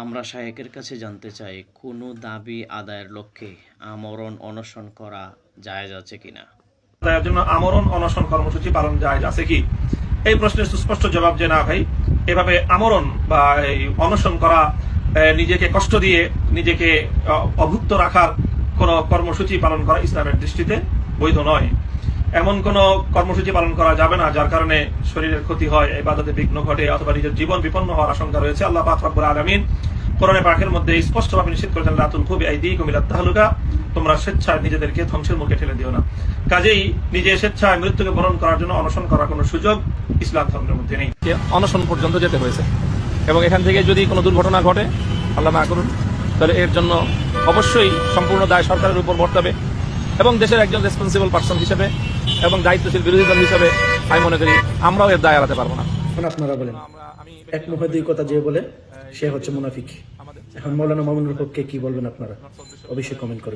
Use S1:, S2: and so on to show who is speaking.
S1: আমরা শায়েকের কাছে জানতে চাই, কোনো দাবি আদায়ের লক্ষ্যে আমরণ অনশন করা জায়েজ আছে কিনা।
S2: তার জন্য আমরণ অনশন কর্মসূচি পালন জায়েজ আছে কি? এই প্রশ্নের সুস্পষ্ট জবাব যে না ভাই, এভাবে আমরণ বা এই অনশন করা, নিজেকে কষ্ট দিয়ে নিজেকে অভুক্ত রাখার কোন কর্মসূচি পালন করা ইসলামের দৃষ্টিতে বৈধ নয়। এমন কোন কর্মসূচি পালন করা যাবে না যার কারণে শরীরের ক্ষতি হয়, ইবাদতে বিঘ্ন ঘটে অথবা নিজের জীবন বিপন্ন হওয়ার আশঙ্কা রয়েছে। আল্লাহ পাক রব্বুল আলামিন কোরআনে পাকের মধ্যে স্পষ্টভাবে নিষেধ করেছেন, লা তুলকু বিআইদিকুম ইলা তাহলুকা, তোমরা স্বেচ্ছায় নিজেদেরকে ধ্বংসের মুখে ঠেলে দিও না। কাজেই নিজে স্বেচ্ছায় মৃত্যুকে বরণ করার জন্য অনশন করার কোনো সুযোগ ইসলাম ধর্মের মধ্যে নেই।
S3: অনশন পর্যন্ত যেতে হয়েছে এবং এখান থেকে যদি কোনো দুর্ঘটনা ঘটে, আল্লাহ না করুন, তাহলে এর জন্য অবশ্যই সম্পূর্ণ দায় সরকারের উপর বর্তাবে এবং দেশের একজন রেসপন্সিবল পার্সন হিসেবে এবং দায়িত্বশীল বিরোধী দল হিসেবে আমি মনে করি আমরাও এর দায় এড়াতে পারবো না।
S4: এখন আপনারা বলেন, এক মুখে দুই কথা যে বলে সে হচ্ছে মুনাফিক। এখন মৌলানা মামুনুল হককে কি বলবেন আপনারা? অবশ্যই কমেন্ট করবেন।